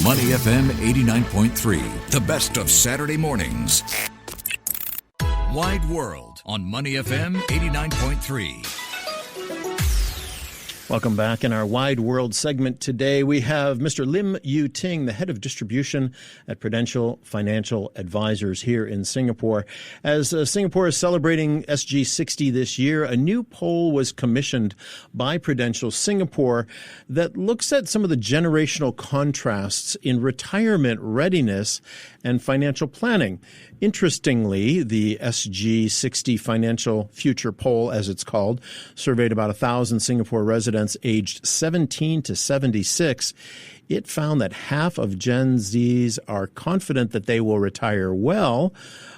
Money FM 89.3, the best of Saturday mornings. Wide World on Money FM 89.3. Welcome back. In our Wide World segment today, we have Mr. Lim Yu Ting, the head of distribution at Prudential Financial Advisors here in Singapore. As Singapore is celebrating SG60 this year, a new poll was commissioned by Prudential Singapore that looks at some of the generational contrasts in retirement readiness and financial planning. Interestingly, the SG60 Financial Future Poll, as it's called, surveyed about 1,000 Singapore residents aged 17 to 76. It found that half of Gen Zs are confident that they will retire well,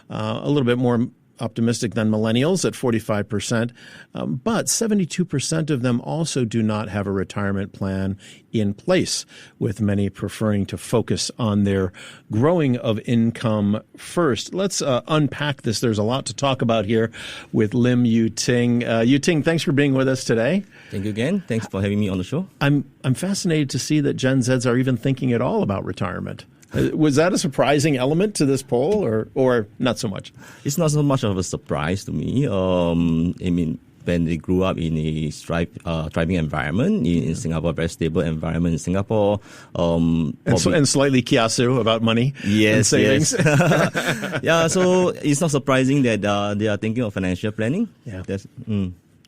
a little bit more optimistic than millennials at 45%, but 72% of them also do not have a retirement plan in place, with many preferring to focus on their growing of income first. Let's unpack this. There's a lot to talk about here with Lim Yu Ting. Yu Ting, thanks for being with us today. Thank you again. Thanks for having me on the show. I'm fascinated to see that Gen Zs are even thinking at all about retirement. Was that a surprising element to this poll, or not so much? It's not so much of a surprise to me. When they grew up in a thriving environment in Singapore, very stable environment in Singapore. And slightly kiasu about money and savings. Yes. Yeah, so it's not surprising that they are thinking of financial planning. Yeah.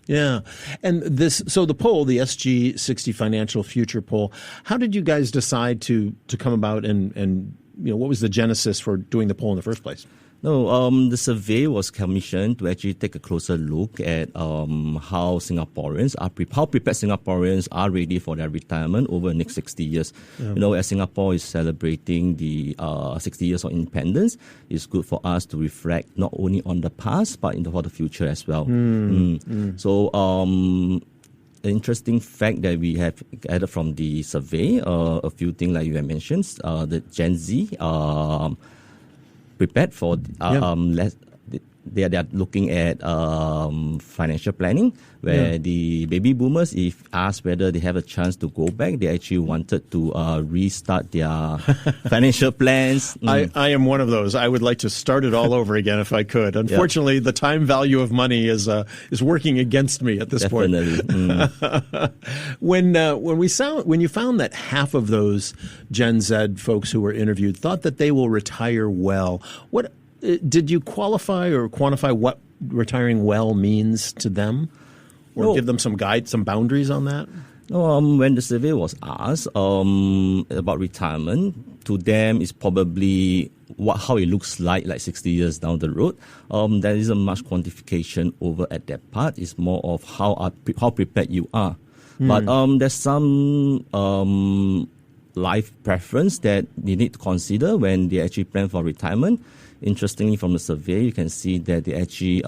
Yeah. And so the poll, the SG60 Financial Future Poll, how did you guys decide to come about and what was the genesis for doing the poll in the first place? No, the survey was commissioned to actually take a closer look at how Singaporeans are how prepared Singaporeans are ready for their retirement over the next 60 years. Yeah. As Singapore is celebrating the 60 years of independence, it's good for us to reflect not only on the past but for the future as well. So, an interesting fact that we have added from the survey, a few things like you have mentioned, the Gen Z prepared for they are looking at financial planning, where the baby boomers, if asked whether they have a chance to go back, they actually wanted to restart their financial plans. I am one of those. I would like to start it all over again if I could. Unfortunately, the time value of money is working against me at this point. When you found that half of those Gen Z folks who were interviewed thought that they will retire well, what did you qualify or quantify what retiring well means to them, or give them some boundaries on that? When the survey was asked about retirement, to them it's probably how it looks like 60 years down the road. There isn't much quantification over at that part. It's more of how prepared you are. But there's some life preference that they need to consider when they actually plan for retirement. Interestingly, from the survey, you can see that they actually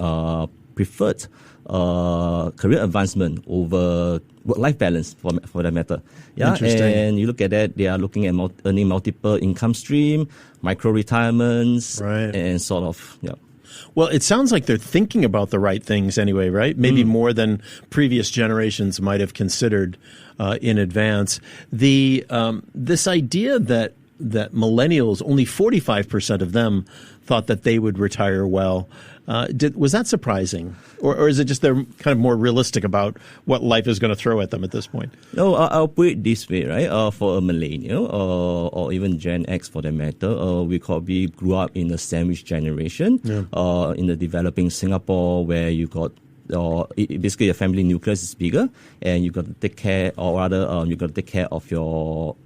preferred career advancement over work-life balance, for that matter. Yeah, and you look at that, they are looking at earning multiple income stream, micro-retirements, and sort of, Well, it sounds like they're thinking about the right things anyway, right? Maybe more than previous generations might have considered in advance. This idea that millennials, only 45% of them thought that they would retire well. Was that surprising? Or is it just they're kind of more realistic about what life is going to throw at them at this point? No, I'll put it this way, right? For a millennial or even Gen X for that matter, we probably grew up in a sandwich generation in the developing Singapore, where you got basically a family nucleus is bigger, and you got to take care, or rather, you got to take care of your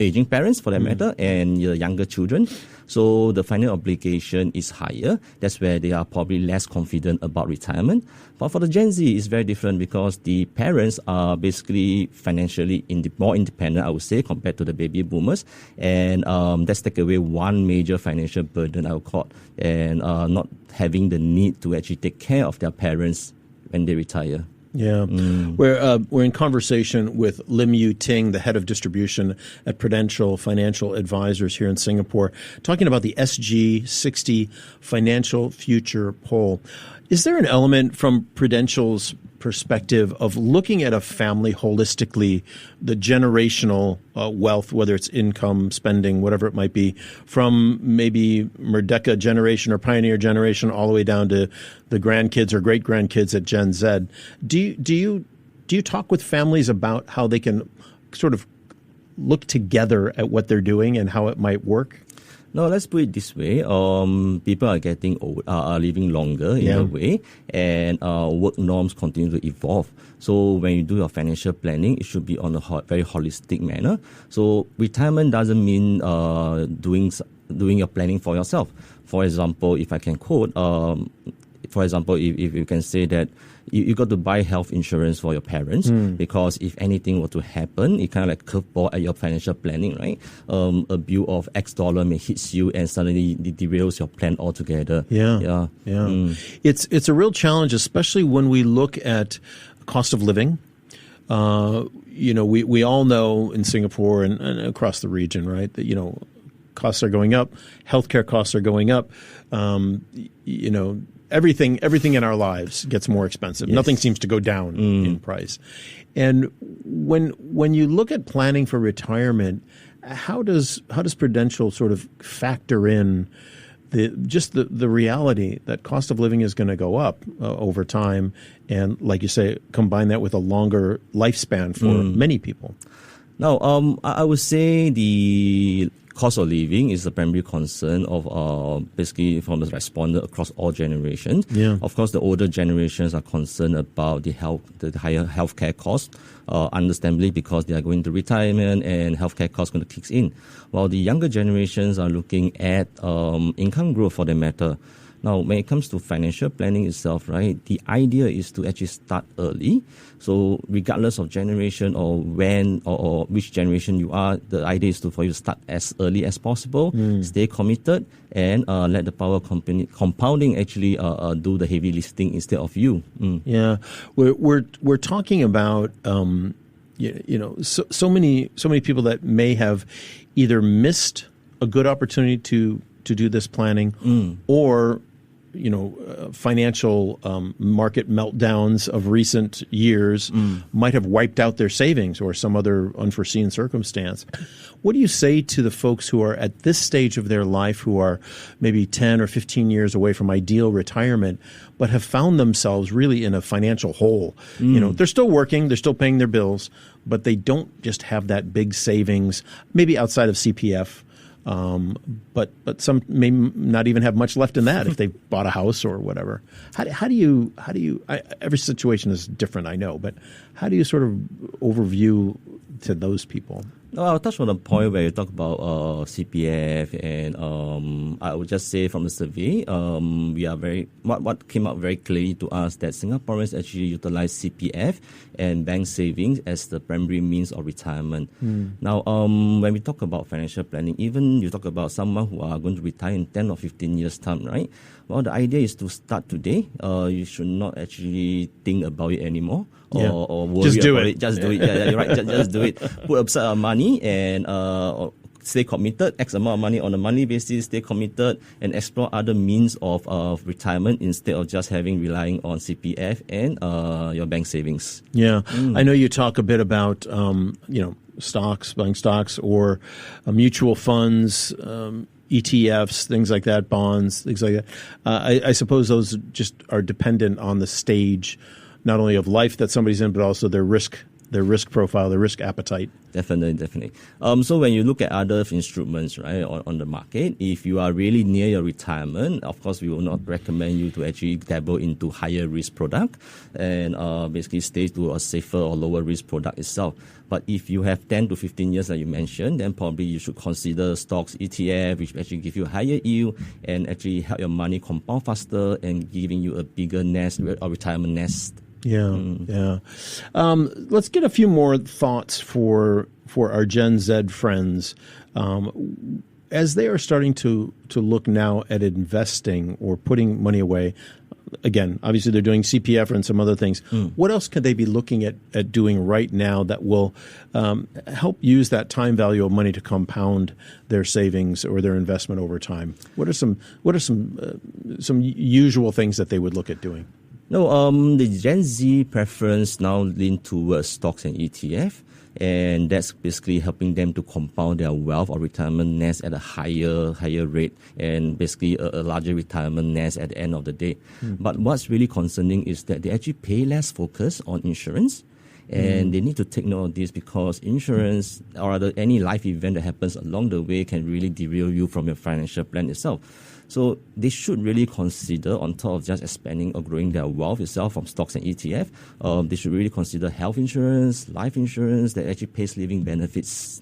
aging parents for that matter, and your younger children. So the financial obligation is higher. That's where they are probably less confident about retirement. But for the Gen Z, it's very different, because the parents are basically financially more independent, I would say, compared to the baby boomers. And that's take away one major financial burden, I would call, and not having the need to actually take care of their parents when they retire. Yeah. We're in conversation with Lim Yu Ting, the head of distribution at Prudential Financial Advisors here in Singapore, talking about the SG60 Financial Future Poll. Is there an element from Prudential's perspective of looking at a family holistically, the generational wealth, whether it's income, spending, whatever it might be, from maybe Merdeka generation or Pioneer generation all the way down to the grandkids or great grandkids at Gen Z. Do you talk with families about how they can sort of look together at what they're doing and how it might work? No, let's put it this way. People are getting old, are living longer in a way, and work norms continue to evolve. So when you do your financial planning, it should be on a very holistic manner. So retirement doesn't mean doing your planning for yourself. For example, if I can quote, if you can say that you got to buy health insurance for your parents because if anything were to happen, it kind of like curveball at your financial planning, right? A bill of X dollar may hit you and suddenly it derails your plan altogether. Yeah. It's a real challenge, especially when we look at cost of living. We all know in Singapore and across the region, right, that, costs are going up, healthcare costs are going up, everything in our lives gets more expensive. Yes. Nothing seems to go down in price. And when you look at planning for retirement, how does Prudential sort of factor in the reality that cost of living is going to go up over time, and like you say, combine that with a longer lifespan for many people? Now, I would say the cost of living is the primary concern of basically from the respondent across all generations. Yeah. Of course, the older generations are concerned about the higher healthcare costs, understandably, because they are going to retirement and healthcare costs going to kick in. While the younger generations are looking at income growth for that matter. Now, when it comes to financial planning itself, right, the idea is to actually start early. So regardless of generation or when or which generation you are, the idea is for you to start as early as possible, stay committed, and let the power compounding actually do the heavy lifting instead of you. Yeah, we're talking about so many people that may have either missed a good opportunity to do this planning or financial market meltdowns of recent years might have wiped out their savings or some other unforeseen circumstance. What do you say to the folks who are at this stage of their life, who are maybe 10 or 15 years away from ideal retirement, but have found themselves really in a financial hole? They're still working, they're still paying their bills, but they don't just have that big savings, maybe outside of CPF. But some may not even have much left in that if they bought a house or whatever. How do you every situation is different, I know, but how do you sort of overview to those people? I'll touch on the point where you talk about CPF, and I would just say from the survey, we are what came out very clearly to us that Singaporeans actually utilize CPF and bank savings as the primary means of retirement. Now, when we talk about financial planning, even you talk about someone who are going to retire in 10 or 15 years' time, right? Well, the idea is to start today. You should not actually think about it anymore. Or worry about it. Just do it. Yeah, you're right. Just do it. Put aside our money and stay committed. X amount of money on a monthly basis. Stay committed and explore other means of retirement instead of just relying on CPF and your bank savings. Yeah, I know you talk a bit about stocks, buying stocks, or mutual funds. ETFs, things like that, bonds, things like that. I suppose those just are dependent on the stage, not only of life that somebody's in, but also their risk profile, their risk appetite. Definitely. So when you look at other instruments, right, on the market, if you are really near your retirement, of course, we will not recommend you to actually dabble into higher risk product and basically stay to a safer or lower risk product itself. But if you have 10 to 15 years like you mentioned, then probably you should consider stocks, ETF, which actually give you a higher yield and actually help your money compound faster and giving you a bigger nest or retirement nest. Yeah. Let's get a few more thoughts for our Gen Z friends. As they are starting to look now at investing or putting money away, again, obviously they're doing CPF and some other things. What else could they be looking at doing right now that will help use that time value of money to compound their savings or their investment over time? What are some usual things that they would look at doing? No, the Gen Z preference now lean towards stocks and ETF, and that's basically helping them to compound their wealth or retirement nest at a higher rate, and basically a larger retirement nest at the end of the day. But what's really concerning is that they actually pay less focus on insurance. And they need to take note of this, because insurance or any life event that happens along the way can really derail you from your financial plan itself. So they should really consider, on top of just expanding or growing their wealth itself from stocks and ETF, they should really consider health insurance, life insurance that actually pays living benefits.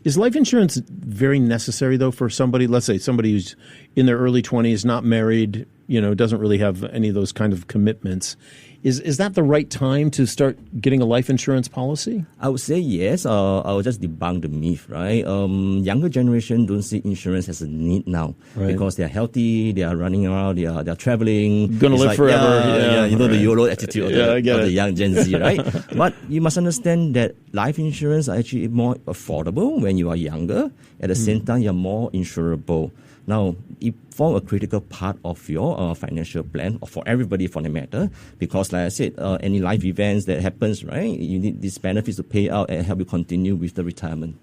Is life insurance very necessary, though, for somebody, let's say somebody who's in their early 20s, not married, doesn't really have any of those kind of commitments? Is that the right time to start getting a life insurance policy? I would say yes. I will just debunk the myth, right? Younger generation don't see insurance as a need now, because they are healthy, they are running around, they are traveling. Gonna live forever. The YOLO attitude of the young Gen Z, right? But you must understand that life insurance are actually more affordable when you are younger. At the same time, you're more insurable. Now, it forms a critical part of your financial plan, or for everybody for the matter, because like I said, any life events that happens, right, you need these benefits to pay out and help you continue with the retirement.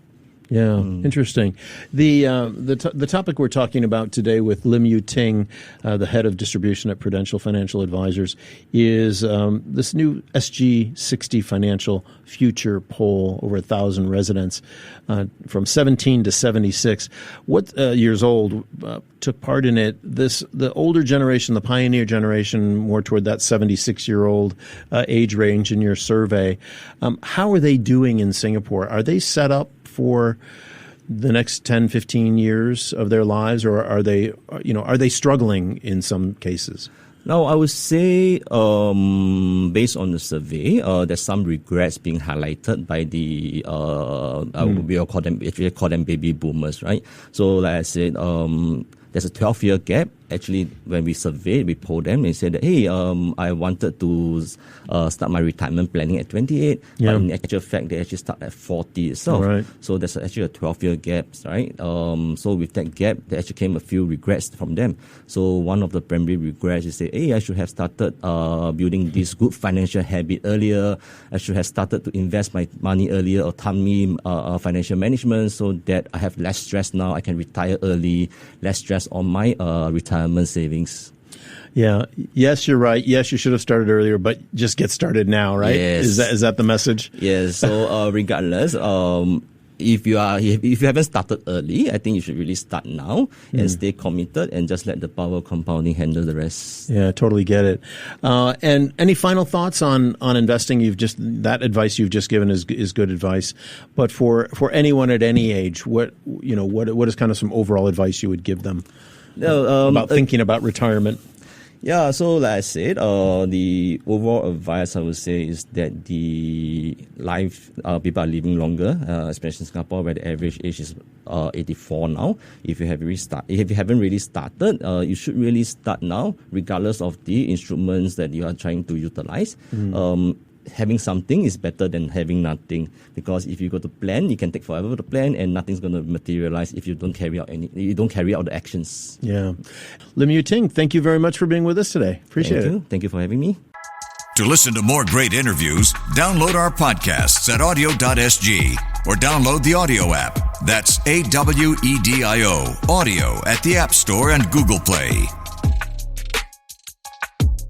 Yeah, interesting. The topic we're talking about today with Lim Yu Ting, the head of distribution at Prudential Financial Advisors, is this new SG60 Financial Future Poll, over 1,000 residents from 17 to 76. What years old took part in it? The older generation, the pioneer generation, more toward that 76-year-old age range in your survey. How are they doing in Singapore? Are they set up for the next 10, 15 years of their lives, or are they struggling in some cases? Now, I would say, based on the survey, there's some regrets being highlighted by the, we'll call them baby boomers, right? So, like I said, there's a 12-year gap. Actually, when we surveyed, we polled them, they said that, hey, I wanted to start my retirement planning at 28, but in actual fact, they actually start at 40 itself. Right. So there's actually a 12-year gap, right? So with that gap, there actually came a few regrets from them. So one of the primary regrets is say, hey, I should have started building this good financial habit earlier. I should have started to invest my money earlier, or taught me financial management, so that I have less stress now. I can retire early, less stress on my retirement savings. Yeah. Yes, you're right. Yes, you should have started earlier, but just get started now, right? Yes. Is that the message? Yes. So regardless, if you haven't started early, I think you should really start now and stay committed, and just let the power of compounding handle the rest. Yeah, totally get it. And any final thoughts on investing? That advice you've just given is good advice. But for anyone at any age, what is kind of some overall advice you would give them about thinking about retirement? Yeah, so like I said, the overall advice I would say is that the life people are living longer, especially in Singapore, where the average age is 84 now. If you haven't really started, you should really start now, regardless of the instruments that you are trying to utilize. Having something is better than having nothing, because if you go to plan, you can take forever to plan, and nothing's going to materialize if you don't carry out the actions. Yeah. Lim Yu Ting, thank you very much for being with us today. Appreciate it. Thank you for having me. To listen to more great interviews, download our podcasts at audio.sg or download the Audio app. That's AWEDIO, Audio, at the App Store and Google Play.